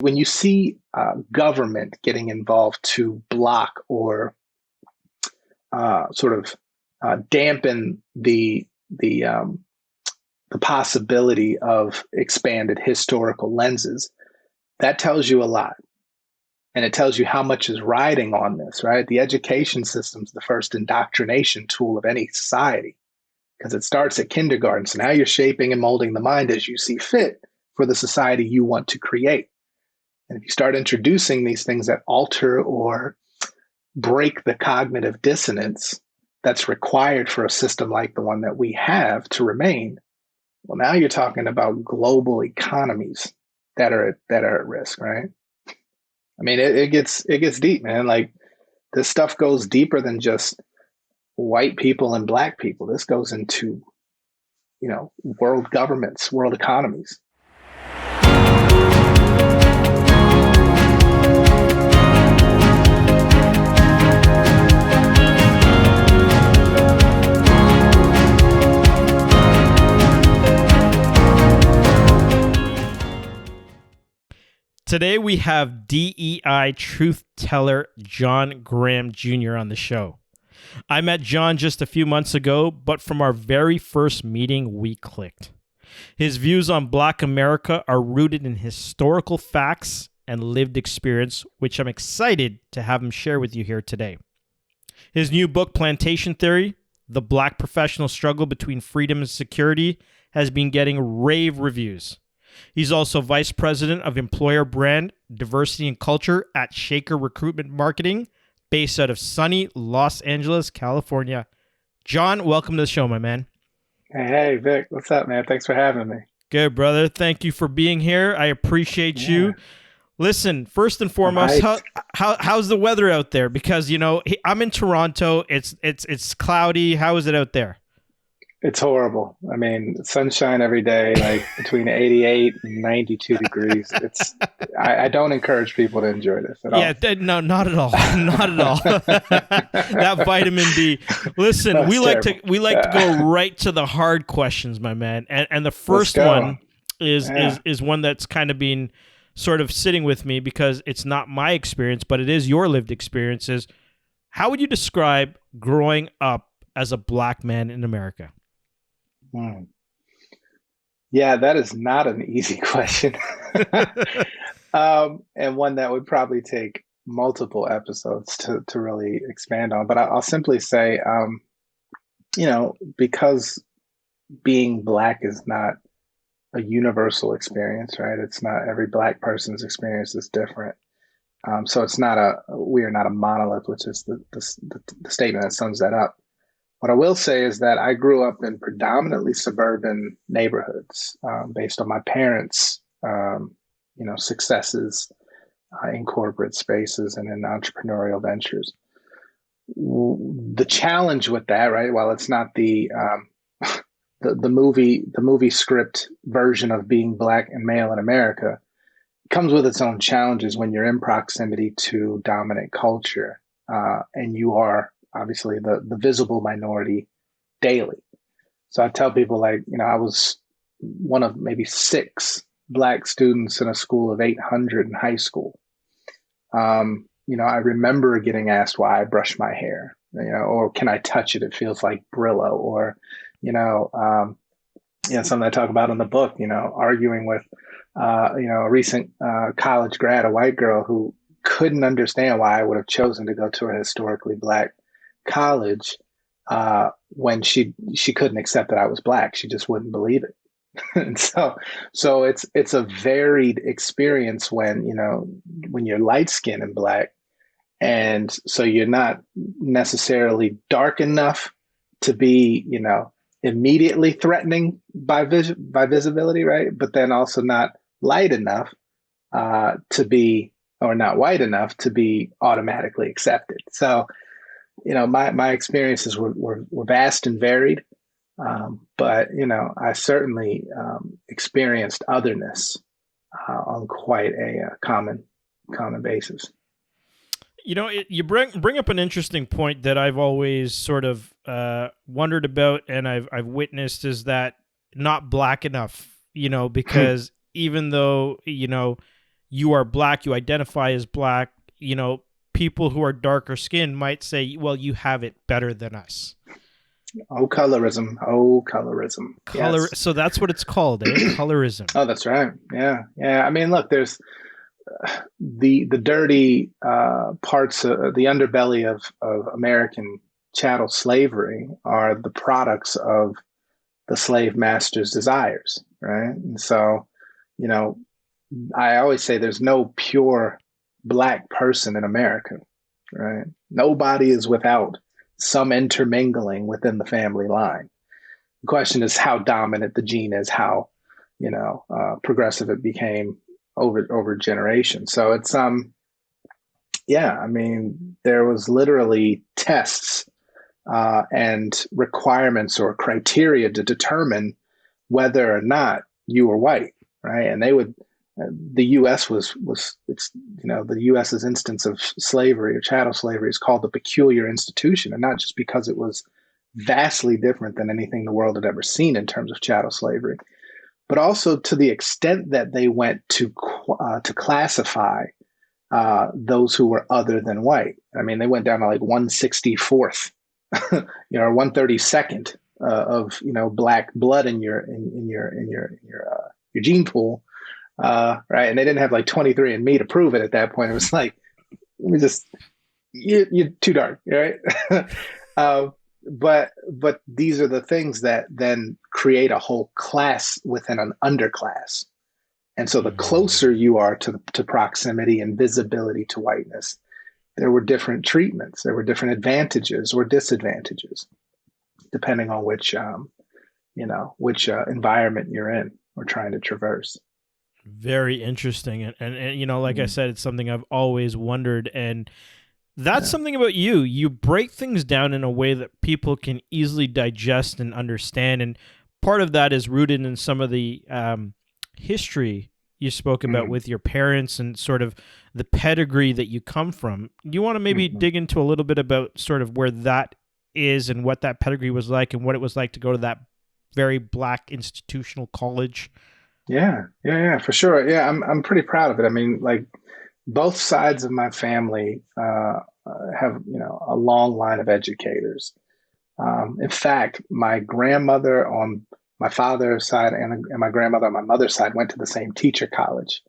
When you see government getting involved to block or sort of dampen the possibility of expanded historical lenses, that tells you a lot. And it tells you how much is riding on this, right? The education system's the first indoctrination tool of any society because it starts at kindergarten. So now you're shaping and molding the mind as you see fit for the society you want to create. And if you start introducing these things that alter or break the cognitive dissonance that's required for a system like the one that we have to remain, well, now you're talking about global economies that are at risk, right? I mean, it gets deep, man. Like this stuff goes deeper than just white people and black people. This goes into, world governments, world economies. Today we have DEI truth teller John Graham Jr. on the show. I met John just a few months ago, but from our very first meeting, we clicked. His views on Black America are rooted in historical facts and lived experience, which I'm excited to have him share with you here today. His new book, Plantation Theory, The Black Professional Struggle Between Freedom and Security, has been getting rave reviews. He's also Vice President of Employer Brand, Diversity and Culture at Shaker Recruitment Marketing, based out of sunny Los Angeles, California. John, welcome to the show, my man. Hey, Vic. What's up, man? Thanks for having me. Good, brother. Thank you for being here. I appreciate you. Listen, first and foremost, how's the weather out there? Because, I'm in Toronto. It's cloudy. How is it out there? It's horrible. I mean, sunshine every day, like between 88 and 92 degrees. I don't encourage people to enjoy this at all. Yeah, no, not at all. Not at all. That vitamin D. Listen, we like to go right to the hard questions, my man. And the first one is one that's kind of been sort of sitting with me because it's not my experience, but it is your lived experiences. How would you describe growing up as a Black man in America? Yeah, that is not an easy question. And one that would probably take multiple episodes to really expand on. But I'll simply say, because being Black is not a universal experience, right? It's not every Black person's experience is different. So we are not a monolith, which is the statement that sums that up. What I will say is that I grew up in predominantly suburban neighborhoods based on my parents' successes in corporate spaces and in entrepreneurial ventures. The challenge with that, right? While it's not the movie script version of being Black and male in America, it comes with its own challenges when you're in proximity to dominant culture and you are obviously the visible minority daily. So I tell people I was one of maybe 6 Black students in a school of 800 in high school. I remember getting asked why I brush my hair, or can I touch it? It feels like Brillo, or, something I talk about in the book, arguing with, a recent college grad, a white girl who couldn't understand why I would have chosen to go to a historically Black college when she couldn't accept that I was Black. She just wouldn't believe it. And so it's a varied experience when you're light skinned and Black, and so you're not necessarily dark enough to be immediately threatening by visibility, right? But then also not light enough to be, or not white enough to be automatically accepted. So my experiences were vast and varied, but I certainly experienced otherness on quite a common basis. You bring up an interesting point that I've always sort of wondered about, and I've witnessed, is that not Black enough. Because even though you are black, you identify as black, you know, people who are darker skinned might say, well, you have it better than us. Oh, colorism. Oh, colorism. Color. Yes. So that's what it's called, eh? Colorism. Oh, that's right. Yeah. Yeah. I mean, look, there's the dirty parts, the underbelly of American chattel slavery are the products of the slave master's desires, right? And so, you know, I always say there's no pure black person in America, right? Nobody is without some intermingling within the family line. The question is how dominant the gene is, how progressive it became over generations. So it's yeah, I mean, there was literally tests and requirements or criteria to determine whether or not you were white, right? And they would the U.S. was it's the U.S.'s instance of slavery or chattel slavery is called the peculiar institution, and not just because it was vastly different than anything the world had ever seen in terms of chattel slavery, but also to the extent that they went to classify those who were other than white. I mean, they went down to like 164th, or 132nd of black blood in your gene pool, right? And they didn't have like 23andMe to prove it at that point. It was like, let me just you're too dark, right? But these are the things that then create a whole class within an underclass. And so the closer you are to proximity and visibility to whiteness, there were different treatments, there were different advantages or disadvantages, depending on which environment you're in or trying to traverse. Very interesting. And like I said, it's something I've always wondered. And that's something about you. You break things down in a way that people can easily digest and understand. And part of that is rooted in some of the history you spoke about with your parents and sort of the pedigree that you come from. Do you want to maybe dig into a little bit about sort of where that is and what that pedigree was like and what it was like to go to that very black institutional college? Yeah, for sure. Yeah, I'm pretty proud of it. I mean, like both sides of my family have a long line of educators. In fact, my grandmother on my father's side and my grandmother on my mother's side went to the same teachers college,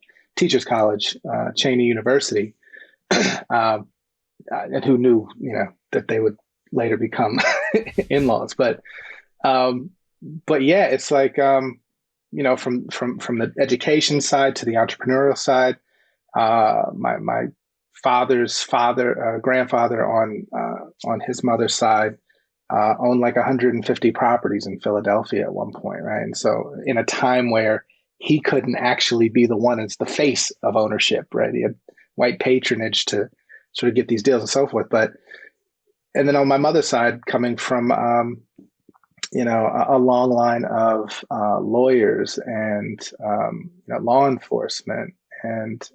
Cheney University, and who knew that they would later become in-laws. But yeah, it's like from the education side to the entrepreneurial side. My father's grandfather on his mother's side owned like 150 properties in Philadelphia at one point, right? And so in a time where he couldn't actually be the one as the face of ownership, right? He had white patronage to sort of get these deals and so forth. And then on my mother's side, coming from a long line of lawyers and law enforcement, and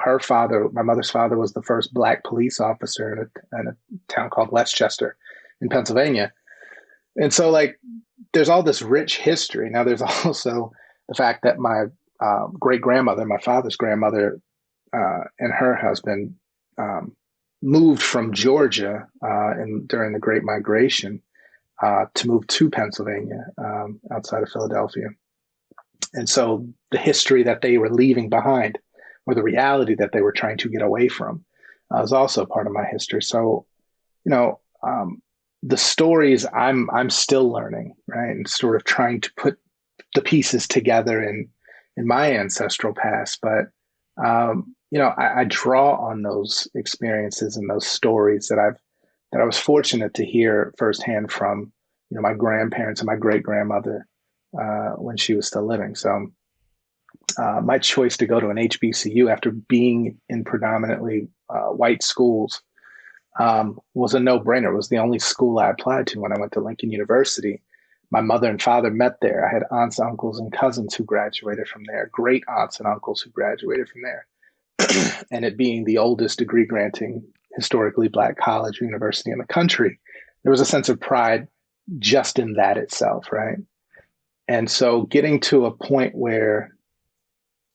her father, my mother's father, was the first black police officer in a town called Westchester in Pennsylvania. And so like there's all this rich history. Now there's also the fact that my great grandmother, my father's grandmother, and her husband moved from Georgia during the Great Migration to move to Pennsylvania outside of Philadelphia. And so the history that they were leaving behind, or the reality that they were trying to get away from, is also part of my history. So, the stories I'm still learning, right, and sort of trying to put the pieces together in my ancestral past. But I draw on those experiences and those stories that I was fortunate to hear firsthand from my grandparents and my great grandmother when she was still living. So my choice to go to an HBCU after being in predominantly white schools was a no-brainer. It was the only school I applied to when I went to Lincoln University. My mother and father met there. I had aunts, uncles, and cousins who graduated from there, great aunts and uncles who graduated from there. And it being the oldest degree granting historically black college or university in the country, there was a sense of pride just in that itself, right? And so getting to a point where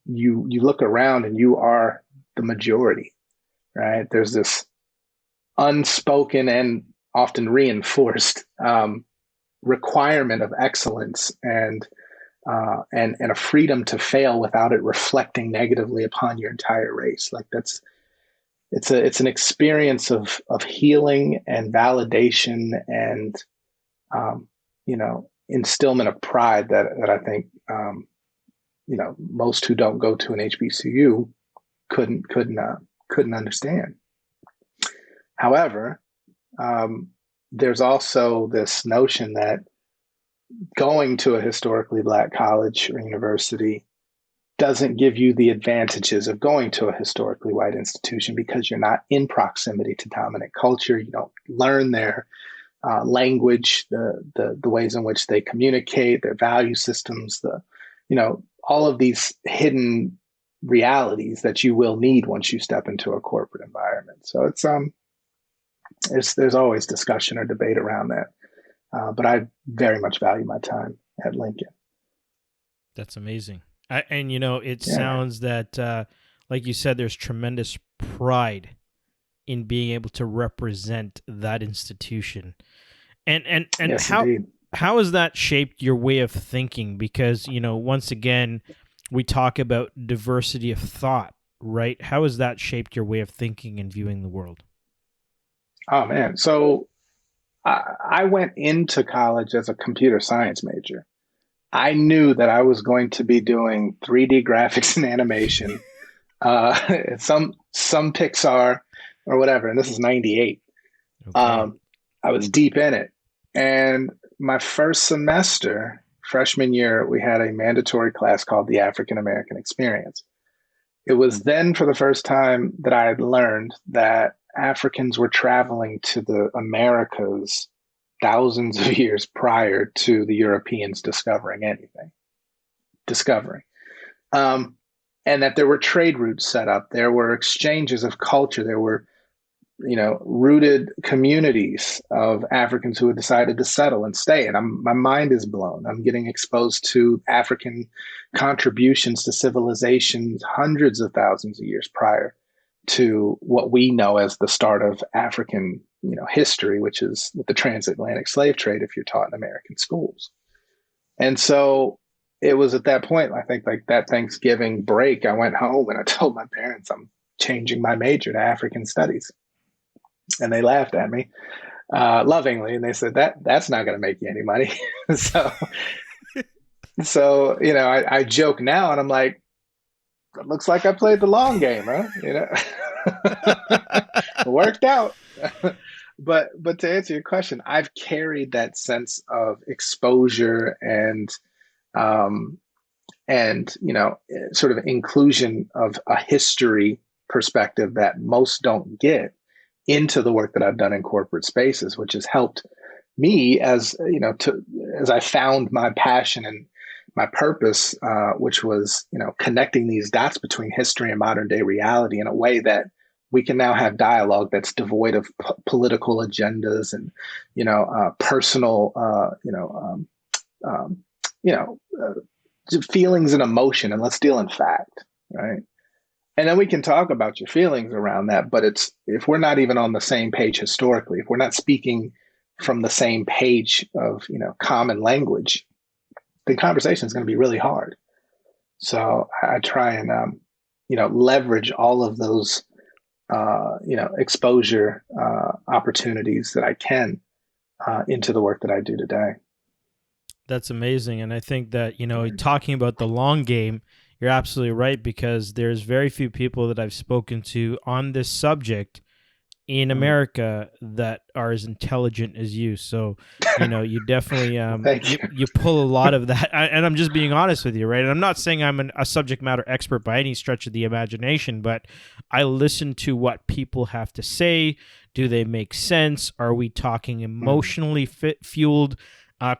you look around and you are the majority, right? There's this unspoken and often reinforced requirement of excellence and a freedom to fail without it reflecting negatively upon your entire race. Like it's an experience of healing and validation and instillment of pride that I think most who don't go to an HBCU couldn't understand. However, there's also this notion that going to a historically Black college or university doesn't give you the advantages of going to a historically white institution because you're not in proximity to dominant culture. You don't learn their language, the ways in which they communicate, their value systems, all of these hidden realities that you will need once you step into a corporate environment. So there's always discussion or debate around that. But I very much value my time at Lincoln. That's amazing. It sounds that, like you said, there's tremendous pride in being able to represent that institution. And yes, how has that shaped your way of thinking? Because, once again, we talk about diversity of thought, right? How has that shaped your way of thinking and viewing the world? Oh, man. So I went into college as a computer science major. I knew that I was going to be doing 3D graphics and animation, some Pixar or whatever. And this is 98. Okay. I was deep in it. And my first semester, freshman year, we had a mandatory class called the African American Experience. It was then for the first time that I had learned that Africans were traveling to the Americas thousands of years prior to the Europeans discovering anything. And that there were trade routes set up. There were exchanges of culture. There were, rooted communities of Africans who had decided to settle and stay. And my mind is blown. I'm getting exposed to African contributions to civilizations hundreds of thousands of years prior to what we know as the start of African, history, which is with the transatlantic slave trade, if you're taught in American schools. And so it was at that point, I think, like that Thanksgiving break, I went home and I told my parents I'm changing my major to African studies. And they laughed at me lovingly. And they said, that's not going to make you any money. So, I joke now and I'm like, it looks like I played the long game, huh? It worked out. But to answer your question, I've carried that sense of exposure and sort of inclusion of a history perspective that most don't get into the work that I've done in corporate spaces, which has helped me as I found my passion and my purpose, which was, connecting these dots between history and modern day reality in a way that we can now have dialogue that's devoid of political agendas and, personal, feelings and emotion, and let's deal in fact, right? And then we can talk about your feelings around that, but if we're not even on the same page historically, if we're not speaking from the same page of, common language, the conversation is going to be really hard. So I try and, leverage all of those, exposure opportunities that I can into the work that I do today. That's amazing. And I think that, talking about the long game, you're absolutely right, because there's very few people that I've spoken to on this subject in America that are as intelligent as you. So, you definitely, you pull a lot of that. And I'm just being honest with you, right? And I'm not saying I'm a subject matter expert by any stretch of the imagination, but I listen to what people have to say. Do they make sense? Are we talking emotionally fueled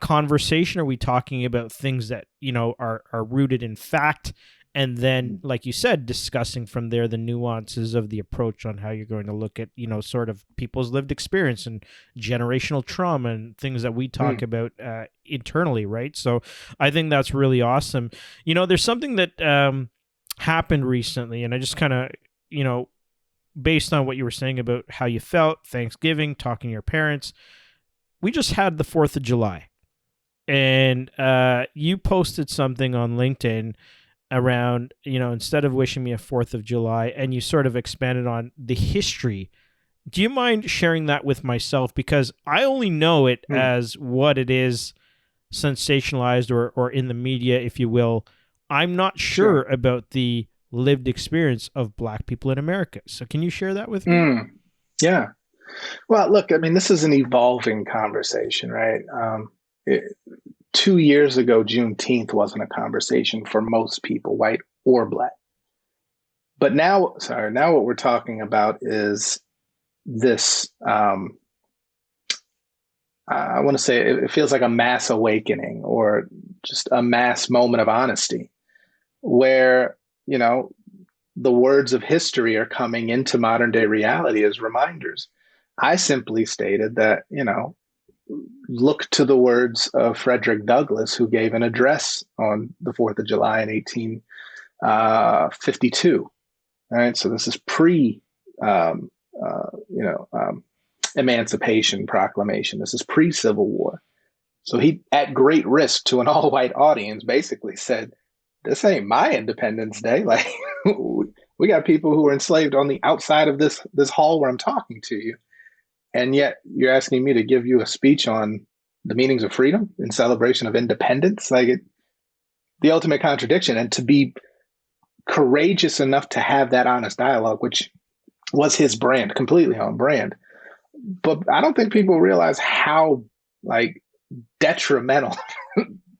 conversation? Are we talking about things that, are rooted in fact? And then, like you said, discussing from there the nuances of the approach on how you're going to look at, sort of people's lived experience and generational trauma and things that we talk about internally, right? So I think that's really awesome. There's something that happened recently, and I just kind of, you know, based on what you were saying about how you felt, Thanksgiving, talking to your parents, we just had the 4th of July. And you posted something on LinkedIn around, instead of wishing me a 4th of July, and you sort of expanded on the history. Do you mind sharing that with myself? Because I only know it Mm, as what it is, sensationalized or in the media, if you will. I'm not sure sure. about the lived experience of Black people in America. So can you share that with me? Mm, yeah. Well, look, I mean, this is an evolving conversation, right? 2 years ago, Juneteenth wasn't a conversation for most people, white or black. But now, sorry, now what we're talking about is this. I want to say it feels like a mass awakening or just a mass moment of honesty where, you know, the words of history are coming into modern day reality as reminders. I simply stated that, look to the words of Frederick Douglass, who gave an address on the 4th of July in 1852. All right. So this is pre, um, you know, Emancipation Proclamation. This is pre Civil War. So he, at great risk to an all white audience, basically said, "This ain't my Independence Day. Like, we got people who are enslaved on the outside of this hall where I'm talking to you, and yet you're asking me to give you a speech on the meanings of freedom in celebration of independence. The ultimate contradiction. And to be courageous enough to have that honest dialogue, which was his brand, completely on brand. But I don't think people realize how like detrimental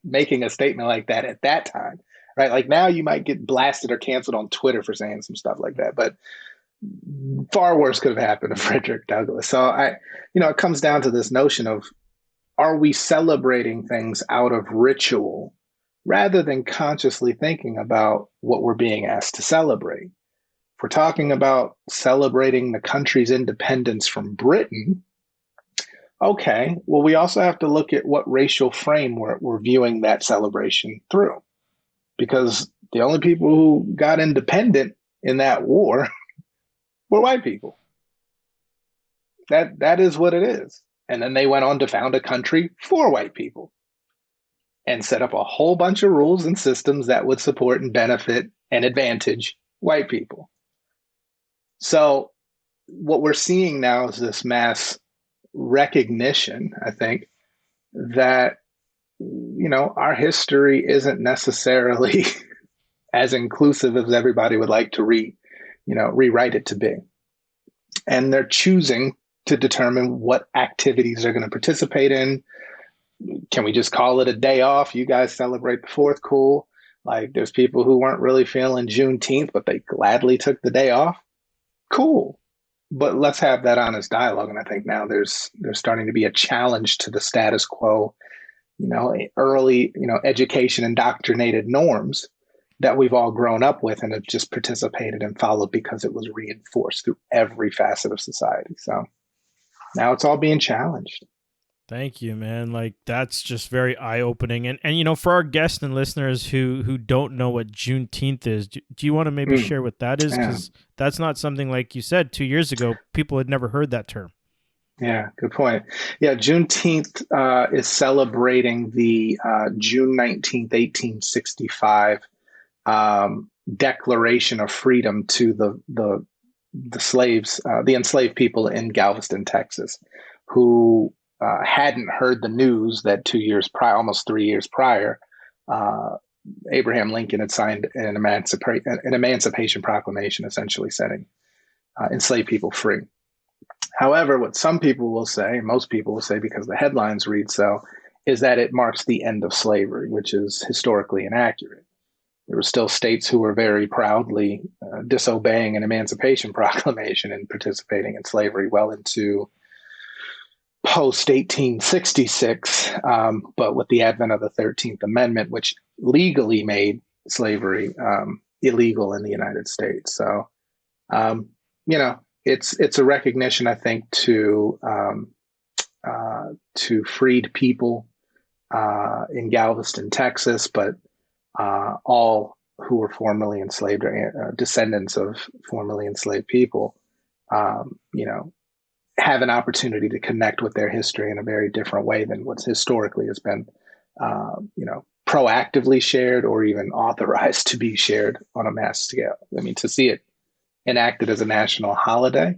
making a statement like that at that time, right? Like now you might get blasted or canceled on Twitter for saying some stuff like that, but far worse could have happened to Frederick Douglass. So it comes down to this notion of, are we celebrating things out of ritual rather than consciously thinking about what we're being asked to celebrate? If we're talking about celebrating the country's independence from Britain, okay, well, we also have to look at what racial frame we're viewing that celebration through. Because the only people who got independent in that war were white people. That is what it is. And then they went on to found a country for white people and set up a whole bunch of rules and systems that would support and benefit and advantage white people. So what we're seeing now is this mass recognition, I think, that our history isn't necessarily as inclusive as everybody would like to rewrite it to be. And they're choosing to determine what activities they're going to participate in. Can we just call it a day off? You guys celebrate the 4th, cool. Like there's people who weren't really feeling Juneteenth, but they gladly took the day off. Cool. But let's have that honest dialogue. And I think now there's starting to be a challenge to the status quo, early, education indoctrinated norms that we've all grown up with and have just participated and followed because it was reinforced through every facet of society. So now it's all being challenged. Thank you, man. Like that's just very eye opening. And for our guests and listeners who don't know what Juneteenth is, do you want to maybe Mm, share what that is? yeah, Because that's not something, like you said, 2 years ago people had never heard that term. yeah, good point. Yeah, Juneteenth is celebrating the June 19th, 1865 Declaration of Freedom to the slaves, the enslaved people in Galveston, Texas, who hadn't heard the news that 2 years prior, almost 3 years prior, uh, Abraham Lincoln had signed an Emancipation Proclamation, essentially setting enslaved people free. However, what some people will say, most people will say, because the headlines read so, is that it marks the end of slavery, which is historically inaccurate. There were still states who were very proudly disobeying an Emancipation Proclamation and participating in slavery well into post 1866, but with the advent of the 13th Amendment, which legally made slavery illegal in the United States. So, um, it's a recognition, I think, to freed people in Galveston, Texas, but all who were formerly enslaved or descendants of formerly enslaved people, you know, have an opportunity to connect with their history in a very different way than what's historically has been, you know, proactively shared or even authorized to be shared on a mass scale. I mean, to see it enacted as a national holiday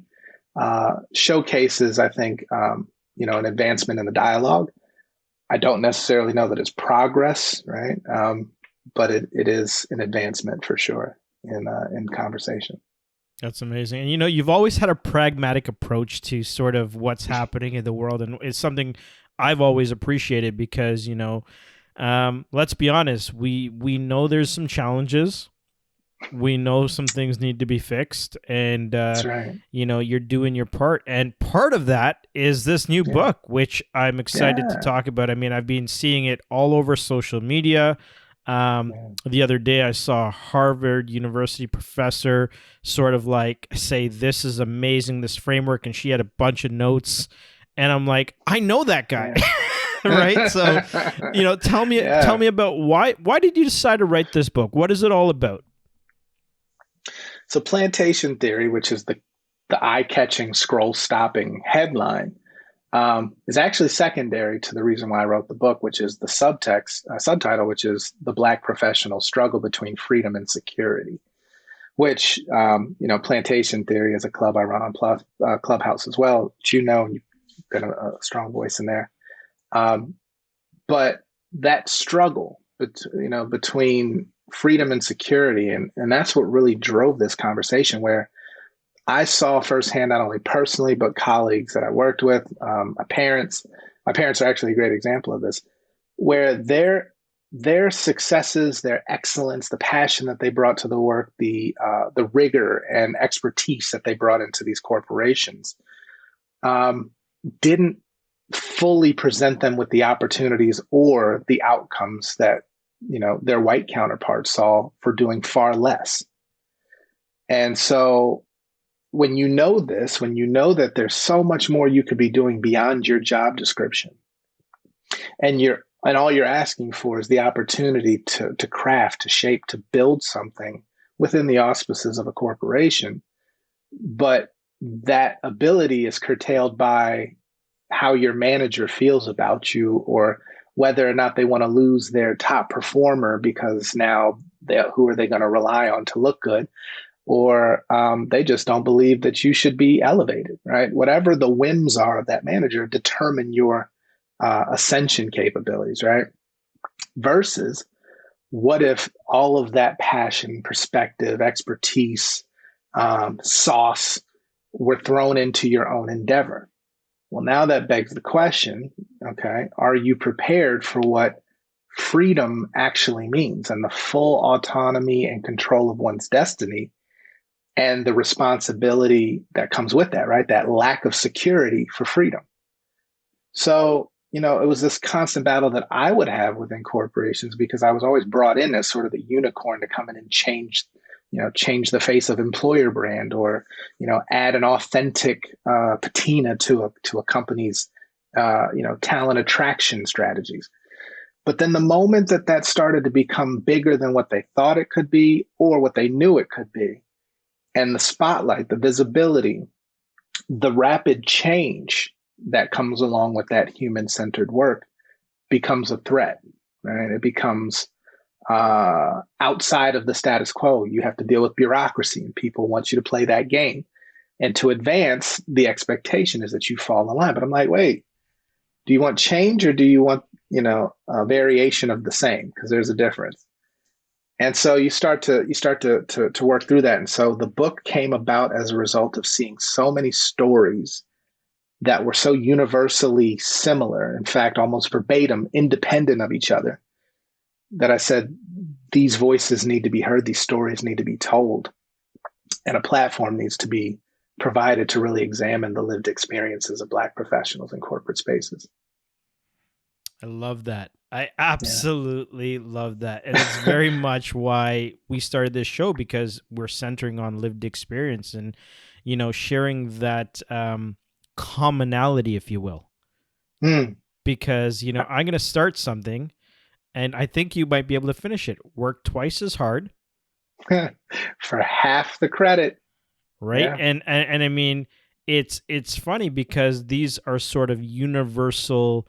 showcases, I think, you know, an advancement in the dialogue. I don't necessarily know that it's progress, right? But it is an advancement for sure in conversation. That's amazing. And you've always had a pragmatic approach to sort of what's happening in the world, and it's something I've always appreciated because let's be honest, we know there's some challenges. We know some things need to be fixed, and That's right. you're doing your part. And part of that is this new Yeah. book, which I'm excited to Yeah. talk about. I mean, I've been seeing it all over social media. Yeah. The other day, I saw a Harvard University professor sort of like say, "This is amazing, this framework," and she had a bunch of notes, and I'm like, I know that guy. Yeah. Right? So, tell Yeah. me about why did you decide to write this book? What is it all about? So Plantation Theory, which is the eye-catching, scroll-stopping headline, is actually secondary to the reason why I wrote the book, which is the subtitle, which is The Black Professional Struggle Between Freedom and Security, which, Plantation Theory is a club I run on Clubhouse as well, which you've been a strong voice in there. But that struggle, between freedom and security, and that's what really drove this conversation, where I saw firsthand, not only personally, but colleagues that I worked with, my parents. My parents are actually a great example of this, where their successes, their excellence, the passion that they brought to the work, the rigor and expertise that they brought into these corporations, didn't fully present them with the opportunities or the outcomes that their white counterparts saw for doing far less. And so when you know this, when you know that there's so much more you could be doing beyond your job description, and all you're asking for is the opportunity to craft, to shape, to build something within the auspices of a corporation, but that ability is curtailed by how your manager feels about you, or whether or not they want to lose their top performer because now who are they going to rely on to look good? Or they just don't believe that you should be elevated, right? Whatever the whims are of that manager determine your ascension capabilities, right? Versus, what if all of that passion, perspective, expertise, sauce were thrown into your own endeavor? Well, now that begs the question, okay, are you prepared for what freedom actually means, and the full autonomy and control of one's destiny, and the responsibility that comes with that, right? That lack of security for freedom. So, it was this constant battle that I would have within corporations, because I was always brought in as sort of the unicorn to come in and change the face of employer brand, or, add an authentic patina to a company's, talent attraction strategies. But then the moment that started to become bigger than what they thought it could be, or what they knew it could be, and the spotlight, the visibility, the rapid change that comes along with that human-centered work becomes a threat, right? It becomes outside of the status quo. You have to deal with bureaucracy, and people want you to play that game. And to advance, the expectation is that you fall in line. But I'm like, wait, do you want change, or do you want, a variation of the same? Because there's a difference. And so you start to work through that. And so the book came about as a result of seeing so many stories that were so universally similar, in fact, almost verbatim, independent of each other, that I said, these voices need to be heard, these stories need to be told, and a platform needs to be provided to really examine the lived experiences of Black professionals in corporate spaces. I love that. I Yeah. absolutely love that. And it's very much why we started this show, because we're centering on lived experience and, sharing that commonality, if you will. Because, I'm going to start something, and I think you might be able to finish it. Work twice as hard, For half the credit. right? Yeah. And I mean, it's funny because these are sort of universal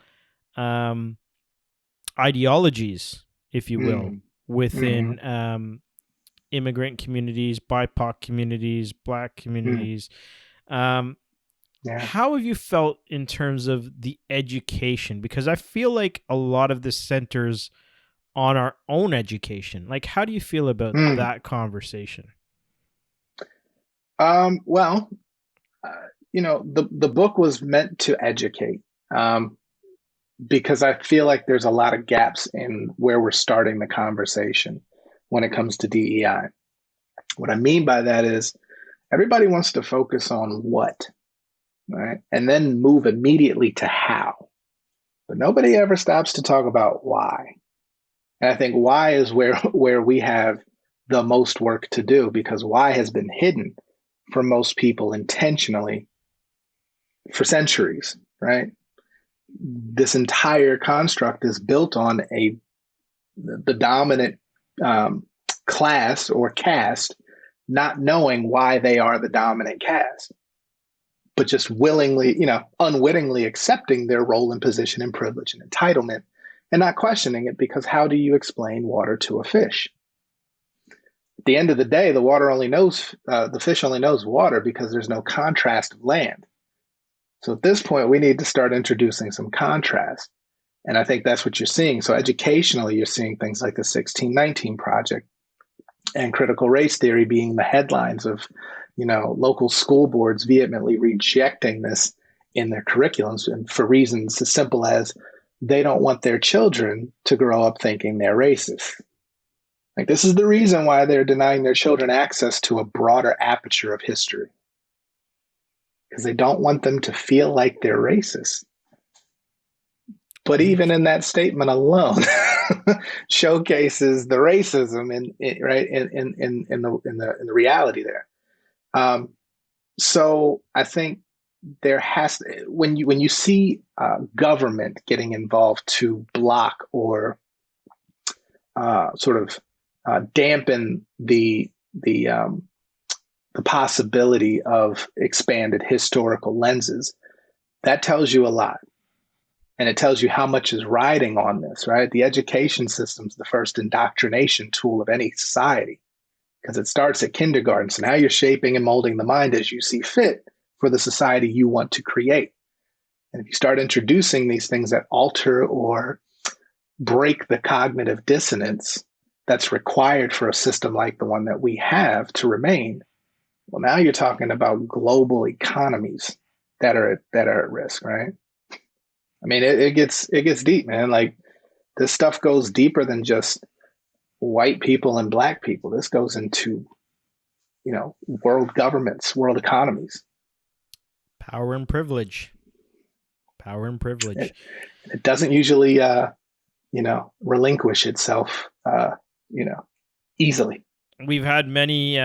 um, ideologies, if you will, Mm. Hmm. within immigrant communities, BIPOC communities, Black Mm. communities. Um, Yeah. how have you felt in terms of the education? Because I feel like a lot of this centers on our own education. Like, how do you feel about Mm. that conversation? Well, the book was meant to educate, um, because I feel like there's a lot of gaps in where we're starting the conversation when it comes to DEI. What I mean by that is everybody wants to focus on what, right? And then move immediately to how. But nobody ever stops to talk about why. And I think why is where we have the most work to do, because why has been hidden for most people intentionally for centuries, right? This entire construct is built on the dominant um, class or caste not knowing why they are the dominant caste, but just willingly, unwittingly accepting their role and position and privilege and entitlement and not questioning it, because how do you explain water to a fish? At the end of the day, the fish only knows water because there's no contrast of land. So at this point, we need to start introducing some contrast. And I think that's what you're seeing. So educationally, you're seeing things like the 1619 Project and critical race theory being the headlines of, local school boards vehemently rejecting this in their curriculums, and for reasons as simple as they don't want their children to grow up thinking they're racist. Like, this is the reason why they're denying their children access to a broader aperture of history, because they don't want them to feel like they're racist. But even in that statement alone, showcases the racism in the reality there. Um, so I think there has when you see government getting involved to block or sort of dampen the possibility of expanded historical lenses, that tells you a lot. And it tells you how much is riding on this, right? The education system's the first indoctrination tool of any society, because it starts at kindergarten. So now you're shaping and molding the mind as you see fit for the society you want to create. And if you start introducing these things that alter or break the cognitive dissonance that's required for a system like the one that we have to remain, well, now you're talking about global economies that are at risk, right? I mean, it gets deep, man. Like, this stuff goes deeper than just white people and black people. This goes into, world governments, world economies. Power and privilege. Power and privilege. It, it doesn't usually, relinquish itself, easily. We've had many,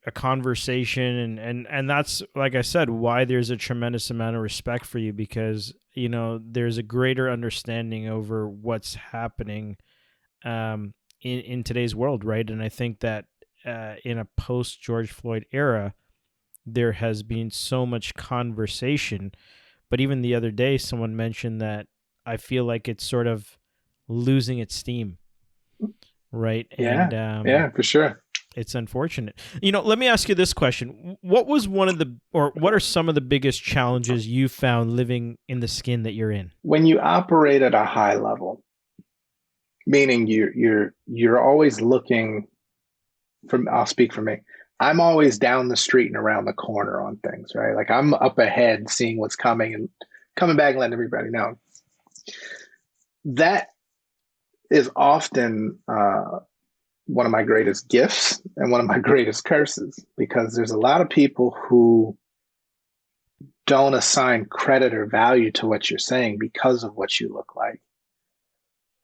a conversation, and that's, like I said, why there's a tremendous amount of respect for you, because there's a greater understanding over what's happening in today's world, right? And I think that in a post George Floyd era, there has been so much conversation. But even the other day, someone mentioned that I feel like it's sort of losing its steam, right? And Yeah, yeah, for sure. it's unfortunate. Let me ask you this question. What was what are some of the biggest challenges you found living in the skin that you're in? When you operate at a high level, meaning you're always looking from, I'll speak for me. I'm always down the street and around the corner on things, right? Like, I'm up ahead seeing what's coming and coming back and letting everybody know. That is often one of my greatest gifts and one of my greatest curses, because there's a lot of people who don't assign credit or value to what you're saying because of what you look like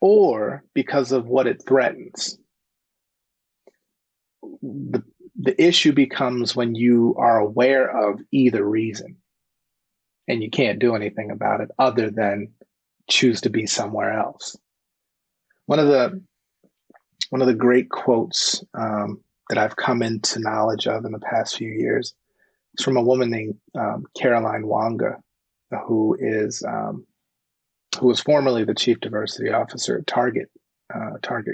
or because of what it threatens. The issue becomes when you are aware of either reason and you can't do anything about it other than choose to be somewhere else. One of the one of the great quotes that I've come into knowledge of in the past few years. It's from a woman named Caroline Wanga, who was formerly the chief diversity officer at Target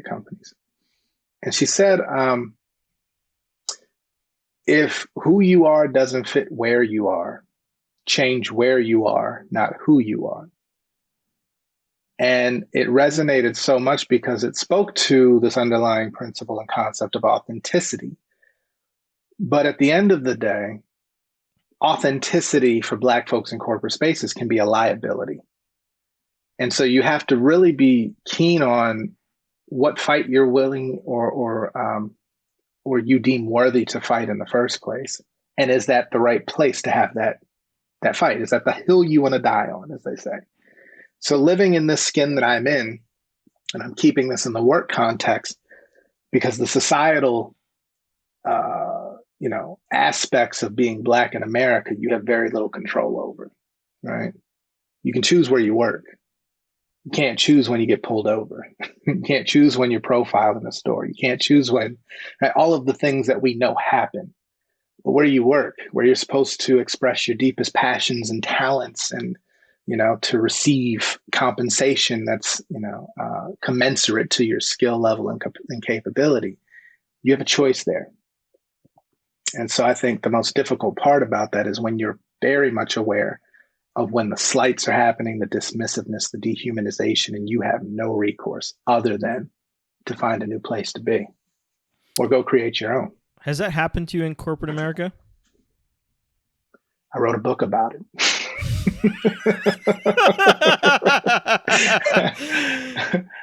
companies. And she said, if who you are doesn't fit where you are, change where you are, not who you are. And it resonated so much because it spoke to this underlying principle and concept of authenticity. But at the end of the day, authenticity for Black folks in corporate spaces can be a liability. And so you have to really be keen on what fight you're willing or you deem worthy to fight in the first place. And is that the right place to have that fight? Is that the hill you want to die on, as they say? So living in this skin that I'm in, and I'm keeping this in the work context, because the societal aspects of being Black in America, you have very little control over, right? You can choose where you work. You can't choose when you get pulled over. You can't choose when you're profiled in a store. You can't choose when, right, all of the things that we know happen. But where you work, where you're supposed to express your deepest passions and talents and, to receive compensation that's, commensurate to your skill level and capability, you have a choice there. And so I think the most difficult part about that is when you're very much aware of when the slights are happening, the dismissiveness, the dehumanization, and you have no recourse other than to find a new place to be or go create your own. Has that happened to you in corporate America? I wrote a book about it.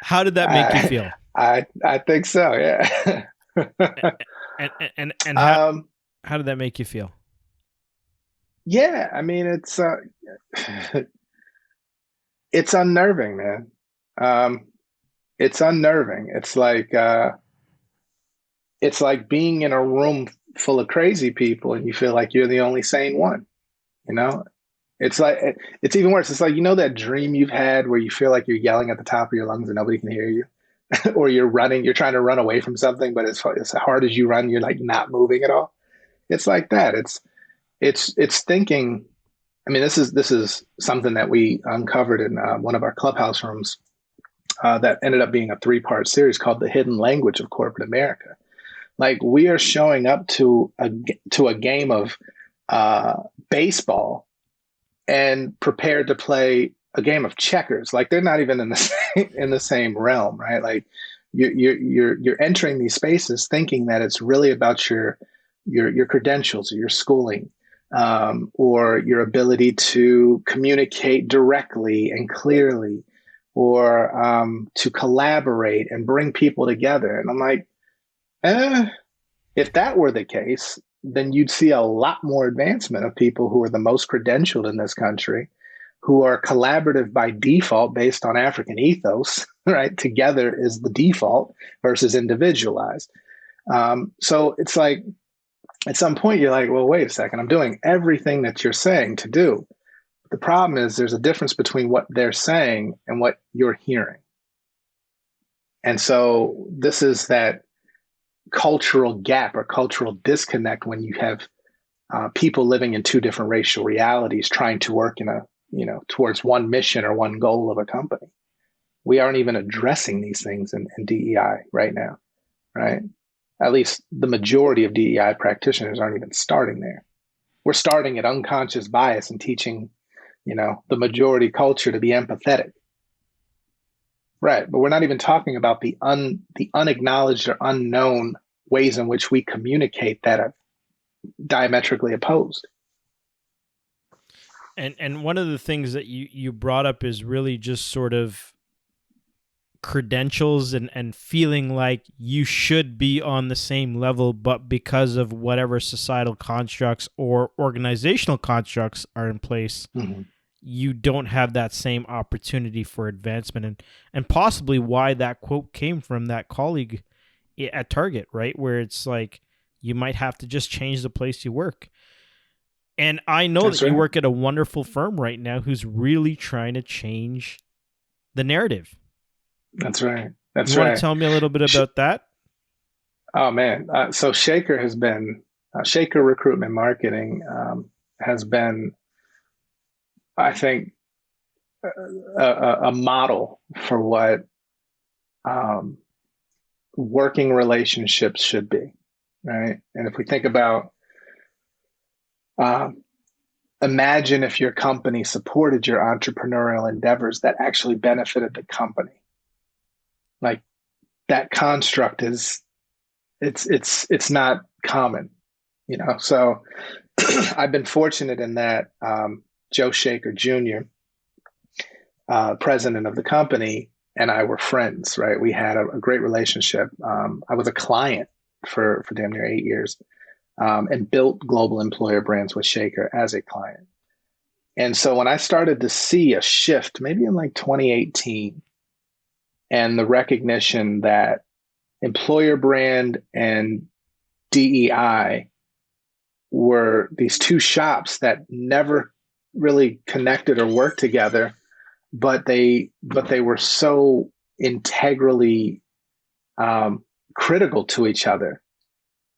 How did that make you feel? I think so, yeah. and how did that make you feel? Yeah, I mean, it's unnerving, man. It's unnerving. It's like being in a room full of crazy people and you feel like you're the only sane one. It's like, it's even worse. It's like, that dream you've had where you feel like you're yelling at the top of your lungs and nobody can hear you, or you're trying to run away from something, but as hard as you run, you're like not moving at all. It's like that. It's thinking. I mean, this is something that we uncovered in one of our clubhouse rooms that ended up being a 3-part series called "The Hidden Language of Corporate America." Like, we are showing up to a game of baseball and prepared to play a game of checkers. Like, they're not even in the same realm, right? Like, you're entering these spaces thinking that it's really about your credentials or your schooling, or your ability to communicate directly and clearly, or to collaborate and bring people together. And I'm like, if that were the case, then you'd see a lot more advancement of people who are the most credentialed in this country, who are collaborative by default based on African ethos, right? Together is the default versus individualized. So it's like, at some point you're like, well, wait a second, I'm doing everything that you're saying to do. The problem is there's a difference between what they're saying and what you're hearing. And so this is that cultural gap or cultural disconnect when you have people living in two different racial realities trying to work towards one mission or one goal of a company. We aren't even addressing these things in DEI right now, right? At least the majority of DEI practitioners aren't even starting there. We're starting at unconscious bias and teaching, the majority culture to be empathetic. Right. But we're not even talking about the unacknowledged or unknown ways in which we communicate that are diametrically opposed. And one of the things that you brought up is really just sort of credentials and feeling like you should be on the same level, but because of whatever societal constructs or organizational constructs are in place, mm-hmm. you don't have that same opportunity for advancement, and possibly why that quote came from that colleague at Target, right? Where it's like, you might have to just change the place you work. And I know that you work at a wonderful firm right now who's really trying to change the narrative. That's right. You That's want to right. tell me a little bit about that? Oh man. So Shaker has been Shaker Recruitment Marketing has been, I think, a model for what um, working relationships should be, right? And if we think about, um, imagine if your company supported your entrepreneurial endeavors that actually benefited the company. Like that construct is it's not common, you know. So I've been fortunate in that Joe Shaker Jr., president of the company, and I were friends, right? We had a great relationship. I was a client for damn near 8 years, and built global employer brands with Shaker as a client. And so when I started to see a shift, maybe in like 2018, and the recognition that employer brand and DEI were these two shops that never really connected or worked together, but they were so integrally critical to each other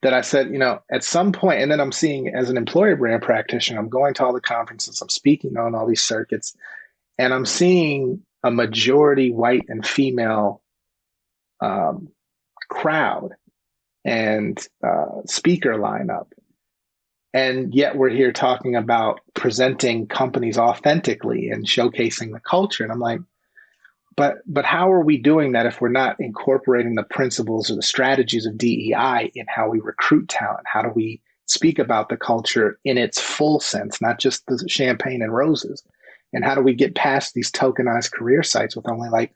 that I said, at some point, and then I'm seeing as an employer brand practitioner, I'm going to all the conferences, I'm speaking on all these circuits, and I'm seeing a majority white and female um, crowd and speaker lineup. And yet we're here talking about presenting companies authentically and showcasing the culture. And I'm like, but how are we doing that if we're not incorporating the principles or the strategies of DEI in how we recruit talent? How do we speak about the culture in its full sense, not just the champagne and roses? And how do we get past these tokenized career sites with only like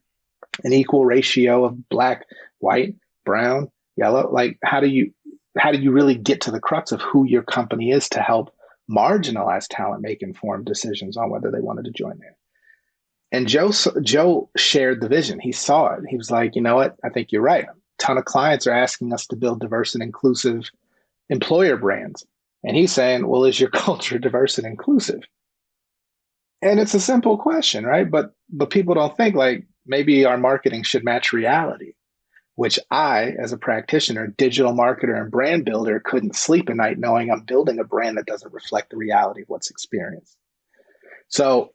an equal ratio of black, white, brown, yellow? Like how do you really get to the crux of who your company is to help marginalized talent make informed decisions on whether they wanted to join there? And Joe shared the vision. He saw it. He was like, you know what? I think you're right. A ton of clients are asking us to build diverse and inclusive employer brands. And he's saying, well, is your culture diverse and inclusive? And it's a simple question, right? But people don't think like maybe our marketing should match reality, which I, as a practitioner, digital marketer, and brand builder, couldn't sleep at night knowing I'm building a brand that doesn't reflect the reality of what's experienced. So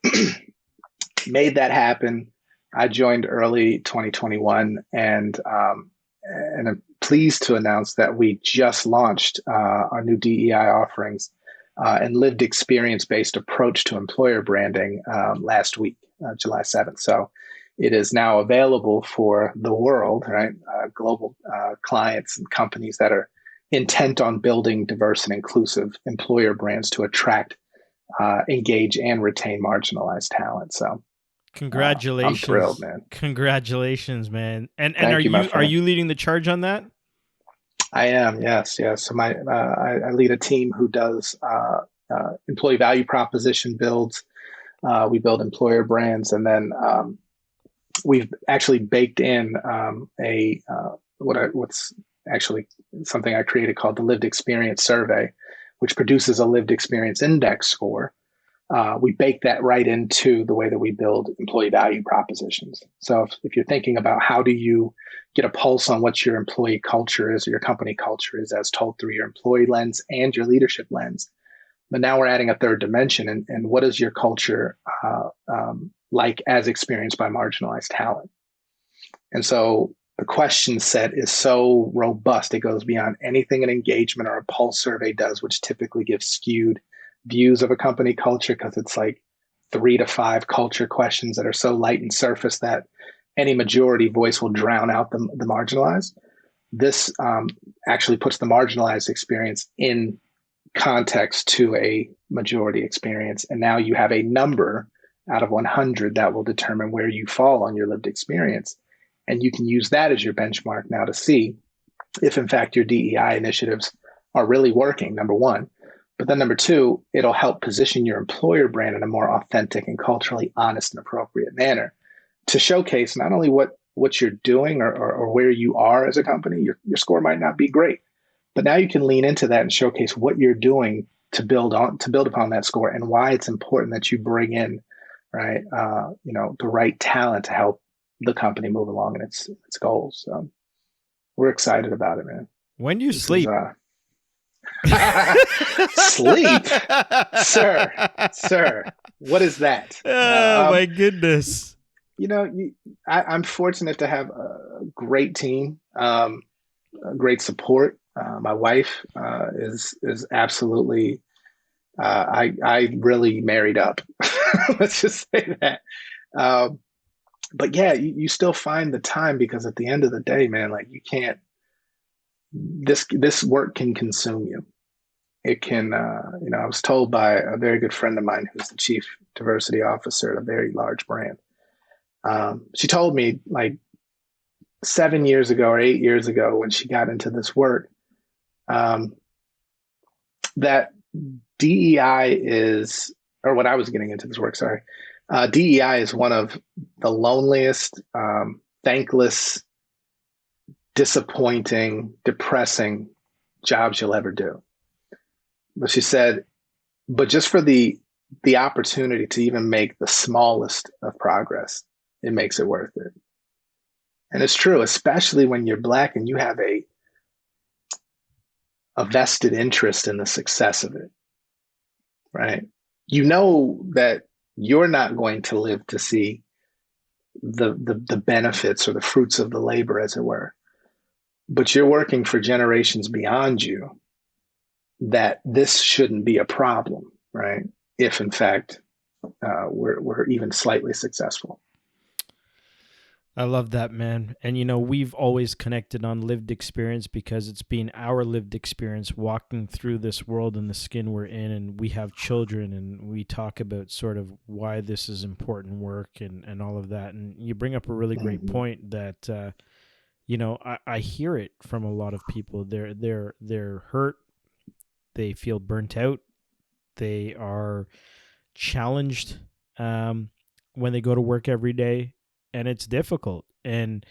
made that happen. I joined early 2021, and I'm pleased to announce that we just launched our new DEI offerings and lived experience based approach to employer branding last week, July 7th. So it is now available for the world, right? Global clients and companies that are intent on building diverse and inclusive employer brands to attract, engage, and retain marginalized talent. So I'm thrilled, Congratulations. man. Congratulations, man. And are Thank you, my you friend. leading the charge on that? I am, yes, yes. So I lead a team who does employee value proposition builds. We build employer brands, and then we've actually baked in what's actually something I created called the Lived Experience Survey, which produces a lived experience index score. We bake that right into the way that we build employee value propositions. So if you're thinking about how do you get a pulse on what your employee culture is or your company culture is as told through your employee lens and your leadership lens, but now we're adding a third dimension. And what is your culture like as experienced by marginalized talent? And so the question set is so robust. It goes beyond anything an engagement or a pulse survey does, which typically gives skewed views of a company culture because it's like 3 to 5 culture questions that are so light and surface that any majority voice will drown out the marginalized. This actually puts the marginalized experience in context to a majority experience. And now you have a number out of 100 that will determine where you fall on your lived experience. And you can use that as your benchmark now to see if, in fact, your DEI initiatives are really working, number one. But then number two, it'll help position your employer brand in a more authentic and culturally honest and appropriate manner to showcase not only what you're doing or where you are as a company. Your score might not be great, but now you can lean into that and showcase what you're doing to build upon that score and why it's important that you bring in, right, the right talent to help the company move along in its goals. So we're excited about it, man. When do you sleep? Sleep, sir. What is that? Oh my goodness. I'm fortunate to have a great team, great support. My wife is absolutely. I really married up. Let's just say that. But yeah, you still find the time, because at the end of the day, man, like you can't. This work can consume you. It can. I was told by a very good friend of mine who's the chief diversity officer at a very large brand. She told me like 7 years ago or 8 years ago, when she got into this work, that DEI is, or when I was getting into this work, sorry, DEI is one of the loneliest, thankless, disappointing, depressing jobs you'll ever do. But she said, but just for the opportunity to even make the smallest of progress, it makes it worth it. And it's true, especially when you're Black and you have a vested interest in the success of it, right? You know that you're not going to live to see the benefits or the fruits of the labor, as it were, but you're working for generations beyond you, that this shouldn't be a problem, right? If in fact we're even slightly successful. I love that, man. And, we've always connected on lived experience, because it's been our lived experience walking through this world and the skin we're in. And we have children, and we talk about sort of why this is important work and all of that. And you bring up a really great point that, I hear it from a lot of people. They're hurt. They feel burnt out. They are challenged when they go to work every day. And it's difficult. And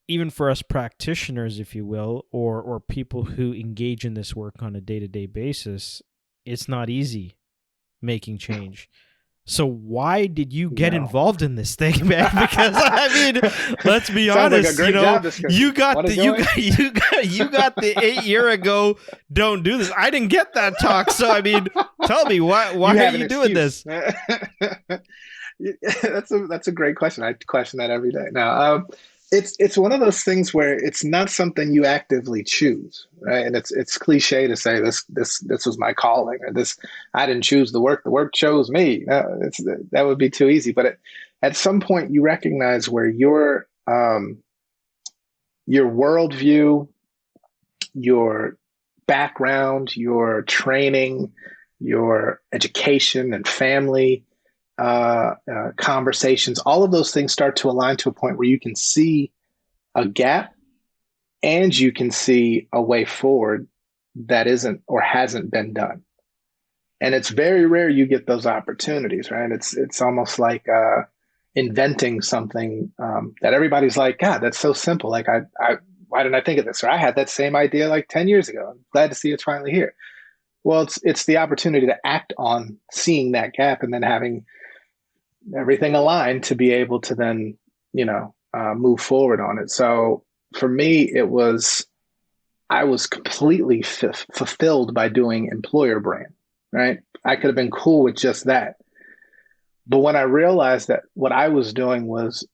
even for us practitioners, if you will, or people who engage in this work on a day-to-day basis, it's not easy making change. So why did you get involved in this thing, man? Because I mean, let's be honest, like you got the 8 year ago, don't do this. I didn't get that talk. So I mean, tell me why are you doing this? That's a great question. I question that every day. Now, it's one of those things where it's not something you actively choose, right? And it's cliche to say this was my calling, or this, I didn't choose the work chose me. That would be too easy. But at some point, you recognize where your worldview, your background, your training, your education and family, conversations, all of those things start to align to a point where you can see a gap and you can see a way forward that isn't or hasn't been done. And it's very rare you get those opportunities, right? It's almost like inventing something that everybody's like, God, that's so simple. Like, why didn't I think of this? Or I had that same idea like 10 years ago. I'm glad to see it's finally here. Well, it's the opportunity to act on seeing that gap and then having everything aligned to be able to then, move forward on it. So for me, I was completely fulfilled by doing employer brand, right? I could have been cool with just that. But when I realized that what I was doing was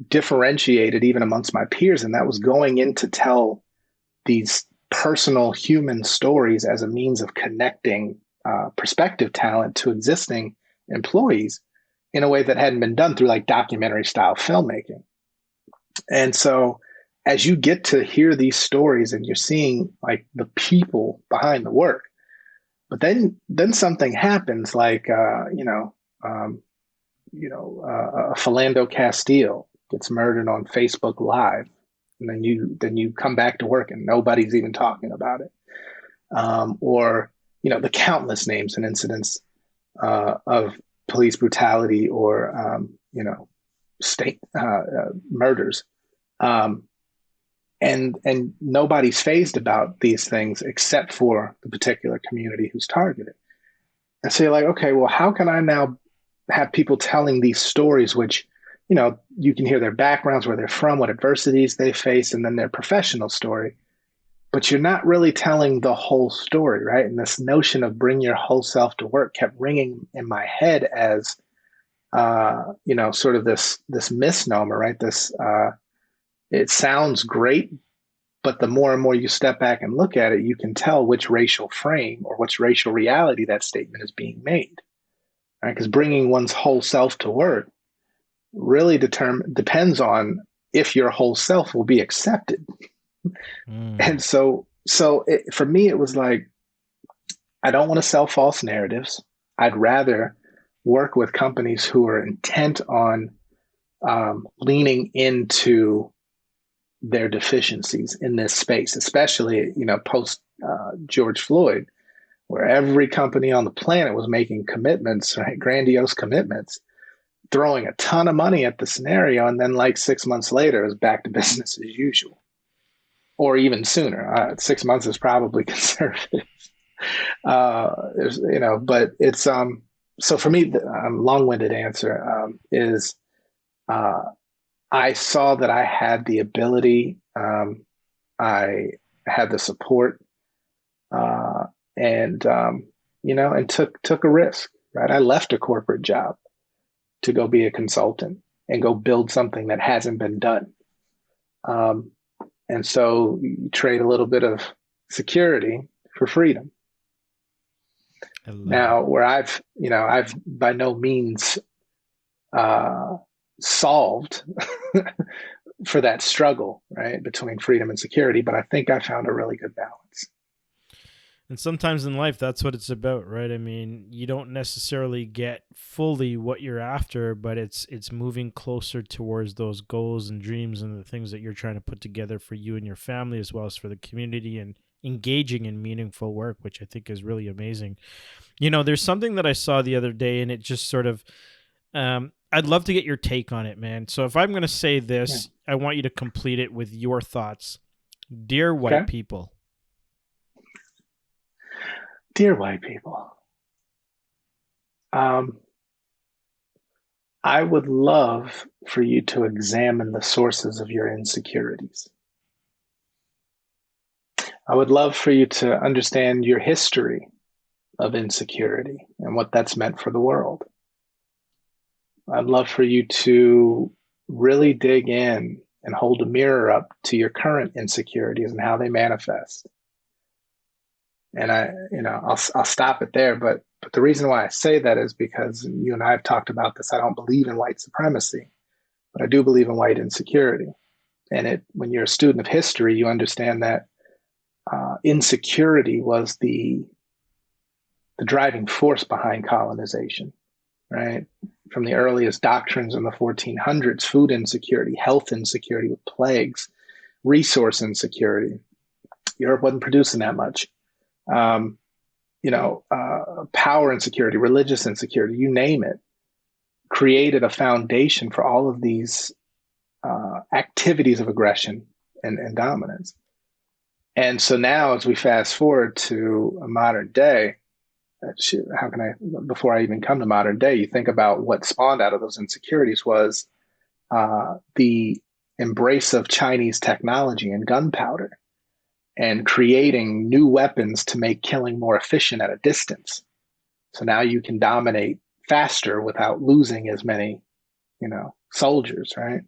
differentiated even amongst my peers, and that was going in to tell these personal human stories as a means of connecting prospective talent to existing employees in a way that hadn't been done through like documentary style filmmaking. And so as you get to hear these stories and you're seeing like the people behind the work, but then something happens like, Philando Castile gets murdered on Facebook Live. And then you come back to work and nobody's even talking about it. Or the countless names and incidents of police brutality or, state murders. And nobody's fazed about these things except for the particular community who's targeted. And so you're like, okay, well, how can I now have people telling these stories, which, you can hear their backgrounds, where they're from, what adversities they face, and then their professional story. But you're not really telling the whole story, right? And this notion of bring your whole self to work kept ringing in my head as, sort of this misnomer, right? It sounds great, but the more and more you step back and look at it, you can tell which racial frame or which racial reality that statement is being made, right? Because bringing one's whole self to work really depends on if your whole self will be accepted. And for me, it was like, I don't want to sell false narratives. I'd rather work with companies who are intent on leaning into their deficiencies in this space, especially, post George Floyd, where every company on the planet was making commitments, right? Grandiose commitments, throwing a ton of money at the scenario. And then like 6 months later, it was back to business as usual, or even sooner. 6 months is probably conservative. But it's, so for me, the long-winded answer is, I saw that I had the ability, I had the support, and took a risk, right? I left a corporate job to go be a consultant and go build something that hasn't been done. And so you trade a little bit of security for freedom. Now, where I've by no means solved for that struggle, right, between freedom and security, but I think I found a really good balance. And sometimes in life, that's what it's about, right? I mean, you don't necessarily get fully what you're after, but it's moving closer towards those goals and dreams and the things that you're trying to put together for you and your family, as well as for the community, and engaging in meaningful work, which I think is really amazing. There's something that I saw the other day, and it just sort of, I'd love to get your take on it, man. So if I'm going to say this, I want you to complete it with your thoughts. Dear white people. Dear white people, I would love for you to examine the sources of your insecurities. I would love for you to understand your history of insecurity and what that's meant for the world. I'd love for you to really dig in and hold a mirror up to your current insecurities and how they manifest. And I'll stop it there. But the reason why I say that is because you and I have talked about this. I don't believe in white supremacy, but I do believe in white insecurity. And when you're a student of history, you understand that insecurity was the driving force behind colonization, right? From the earliest doctrines in the 1400s, food insecurity, health insecurity with plagues, resource insecurity. Europe wasn't producing that much. Power insecurity, religious insecurity, you name it, created a foundation for all of these activities of aggression and dominance. And so now, as we fast forward to a modern day, before I even come to modern day, you think about what spawned out of those insecurities was the embrace of Chinese technology and gunpowder, and creating new weapons to make killing more efficient at a distance. So now you can dominate faster without losing as many, soldiers, right?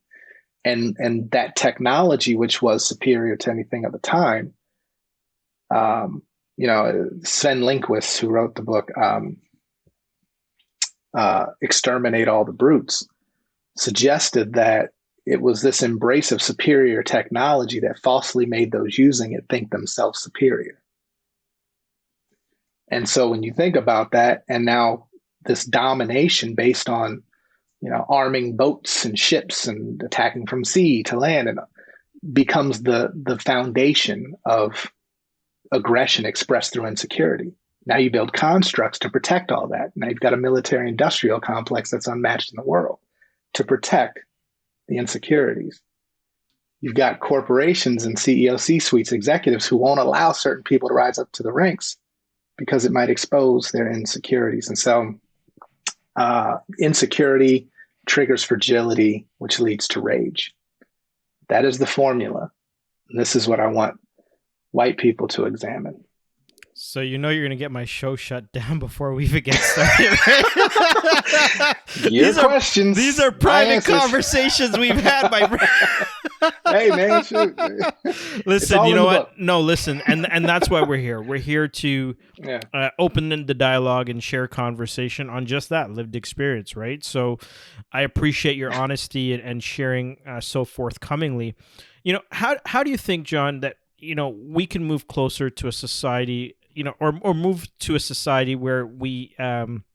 And that technology, which was superior to anything at the time, Sven Lindquist, who wrote the book Exterminate All the Brutes, suggested that it was this embrace of superior technology that falsely made those using it think themselves superior. And so when you think about that, and now this domination based on, arming boats and ships and attacking from sea to land, and becomes the foundation of aggression expressed through insecurity. Now you build constructs to protect all that. Now you've got a military industrial complex that's unmatched in the world to protect the insecurities. You've got corporations and CEO C-suites executives who won't allow certain people to rise up to the ranks because it might expose their insecurities. And so Insecurity triggers fragility, which leads to rage. That is the formula. And this is what I want white people to examine. So you're going to get my show shut down before we even get started, right? Questions. These are private conversations we've had, my friend. Hey, man, shoot. Listen, you know what? No, listen, and that's why we're here. We're here to open the dialogue and share conversation on just that, lived experience, right? So I appreciate your honesty and sharing so forthcomingly. How do you think, John, that we can move closer to a society, or move to a society where we, I'm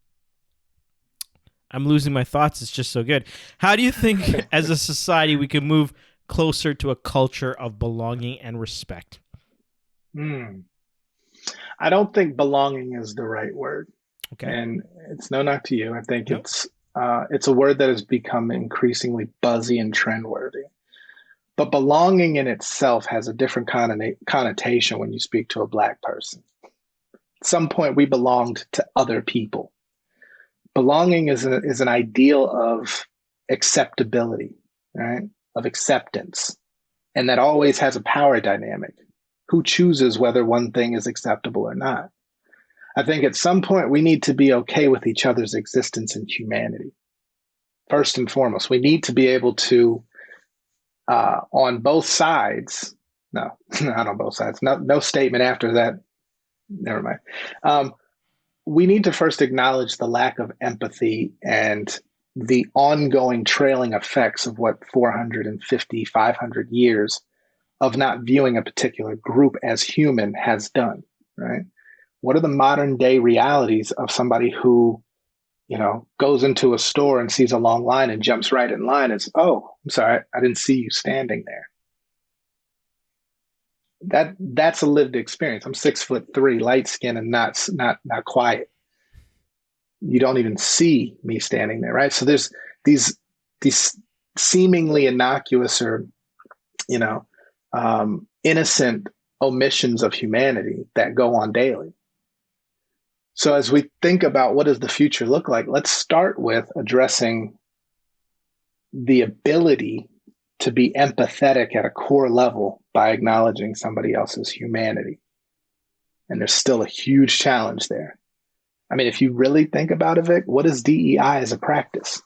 losing my thoughts. It's just so good. How do you think as a society we can move closer to a culture of belonging and respect? I don't think belonging is the right word. Okay. And it's no knock to you. I think it's a word that has become increasingly buzzy and trendworthy. But belonging in itself has a different connotation when you speak to a Black person. At some point, we belonged to other people. Belonging is an ideal of acceptability, right? Of acceptance. And that always has a power dynamic. Who chooses whether one thing is acceptable or not? I think at some point, we need to be okay with each other's existence and humanity. First and foremost, we need to be able to on both sides, no, not on both sides, no statement after that, never mind. We need to first acknowledge the lack of empathy and the ongoing trailing effects of what 450, 500 years of not viewing a particular group as human has done, right? What are the modern day realities of somebody who goes into a store and sees a long line and jumps right in line? It's, oh, I'm sorry, I didn't see you standing there. That's a lived experience. I'm 6'3", light skin, and not quiet. You don't even see me standing there, right? So there's these seemingly innocuous or innocent omissions of humanity that go on daily. So as we think about what does the future look like, let's start with addressing the ability to be empathetic at a core level by acknowledging somebody else's humanity. And there's still a huge challenge there. I mean, if you really think about it, Vic, what is DEI as a practice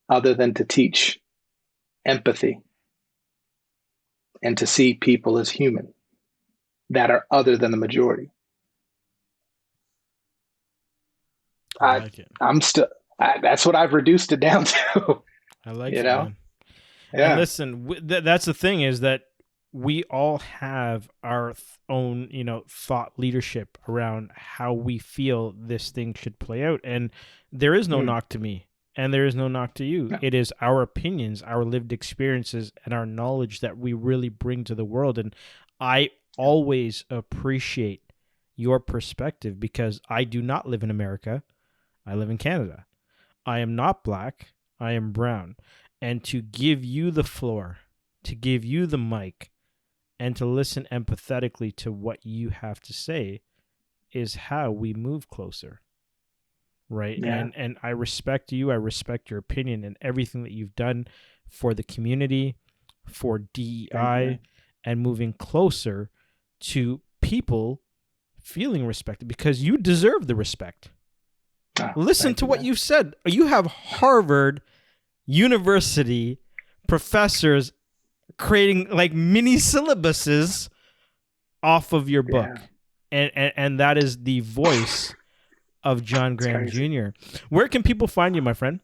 other than to teach empathy and to see people as human that are other than the majority? I like it. That's what I've reduced it down to. I like it, man. Yeah. And listen, that's the thing, is that we all have our own, thought leadership around how we feel this thing should play out. And there is no knock to me, and there is no knock to you. No. It is our opinions, our lived experiences, and our knowledge that we really bring to the world. And I always appreciate your perspective, because I do not live in America. I live in Canada. I am not Black. I am brown. And to give you the floor, to give you the mic, and to listen empathetically to what you have to say is how we move closer. Right? Yeah. And I respect you. I respect your opinion and everything that you've done for the community, for DEI, and moving closer to people feeling respected, because you deserve the respect. Listen to what you've said. You have Harvard University professors creating like mini syllabuses off of your book. And that is the voice of John Graham Jr. Where can people find you, my friend?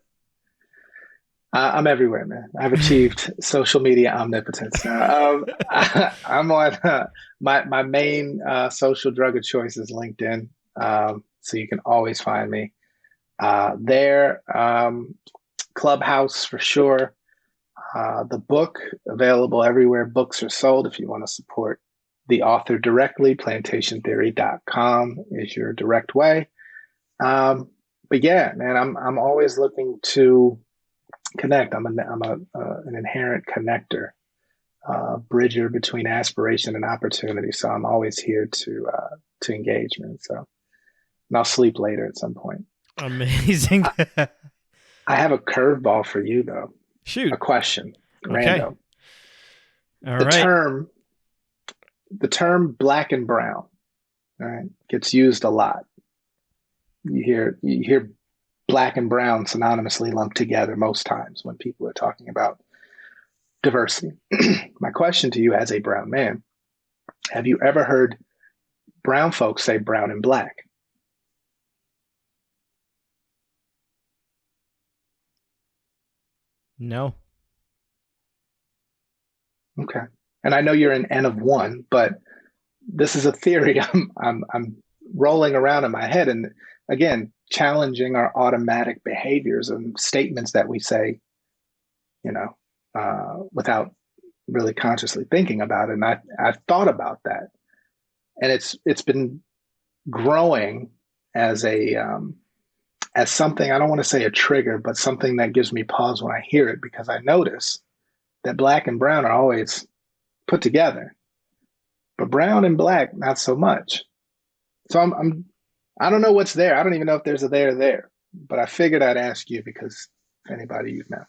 I'm everywhere, man. I've achieved social media omnipotence. I'm on my main social drug of choice is LinkedIn. So you can always find me there. Clubhouse for sure. The book available everywhere books are sold. If you want to support the author directly, plantationtheory.com is your direct way. But yeah, man, I'm always looking to connect. I'm an inherent connector, bridger between aspiration and opportunity. So I'm always here to engage, man. So, and I'll sleep later at some point. Amazing. I have a curveball for you, though. Shoot. A question, Okay. random. All The right. term black and brown, all right, gets used a lot. You hear black and brown synonymously lumped together most times when people are talking about diversity. My question to you as a brown man, have you ever heard brown folks say brown and black? No. Okay. And I know you're an N of one, but this is a theory I'm rolling around in my head, and again, challenging our automatic behaviors and statements that we say, without really consciously thinking about it. And I've thought about that, and it's been growing as as something. I don't want to say a trigger, but something that gives me pause when I hear it, because I notice that black and brown are always put together, but brown and black not so much. So I don't know what's there. I don't even know if there's a there, but I figured I'd ask you because if anybody you know.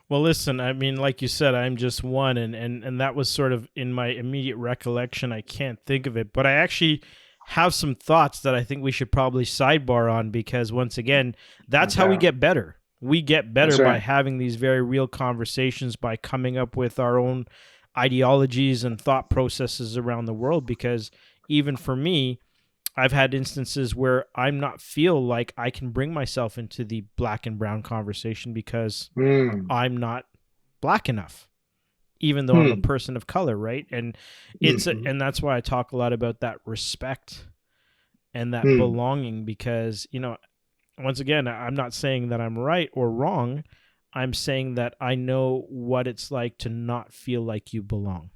Well, listen, I mean, like you said, I'm just one, and that was sort of in my immediate recollection. I can't think of it, but I actually have some thoughts that I think we should probably sidebar on, because once again, that's how we get better. We get better by having these very real conversations, by coming up with our own ideologies and thought processes around the world, because even for me, I've had instances where I'm not feel like I can bring myself into the black and brown conversation because I'm not black enough, even though I'm a person of color, right? And and that's why I talk a lot about that respect and that belonging, because, once again, I'm not saying that I'm right or wrong. I'm saying that I know what it's like to not feel like you belong.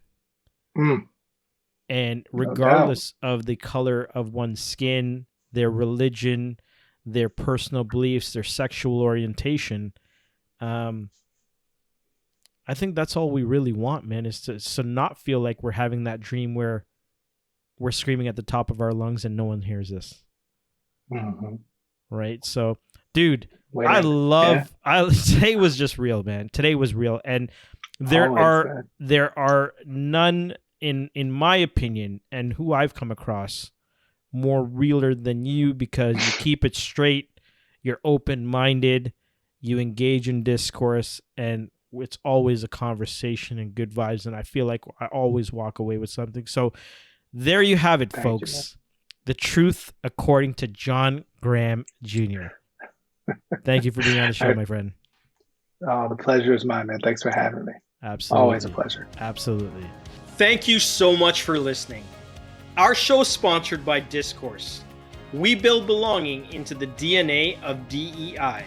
And regardless of the color of one's skin, their religion, their personal beliefs, their sexual orientation, I think that's all we really want, man, is to not feel like we're having that dream where we're screaming at the top of our lungs and no one hears us. Right? So, dude, today was just real, man. Today was real. And there are none, in my opinion, and who I've come across, more realer than you, because you keep it straight, you're open-minded, you engage in discourse, and it's always a conversation and good vibes, and I feel like I always walk away with something. So there you have it, folks. The truth according to John Graham Jr. Thank you for being on the show, my friend. Oh, the pleasure is mine, man. Thanks for having me. Absolutely. Always a pleasure. Absolutely. Thank you so much for listening. Our show is sponsored by Discourse. We build belonging into the DNA of DEI.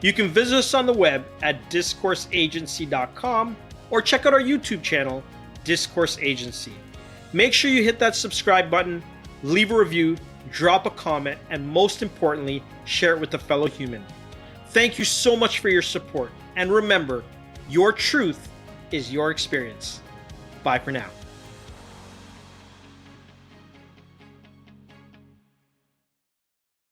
You can visit us on the web at discourseagency.com or check out our YouTube channel, Discourse Agency. Make sure you hit that subscribe button, leave a review, drop a comment, and most importantly, share it with a fellow human. Thank you so much for your support. And remember, your truth is your experience. Bye for now.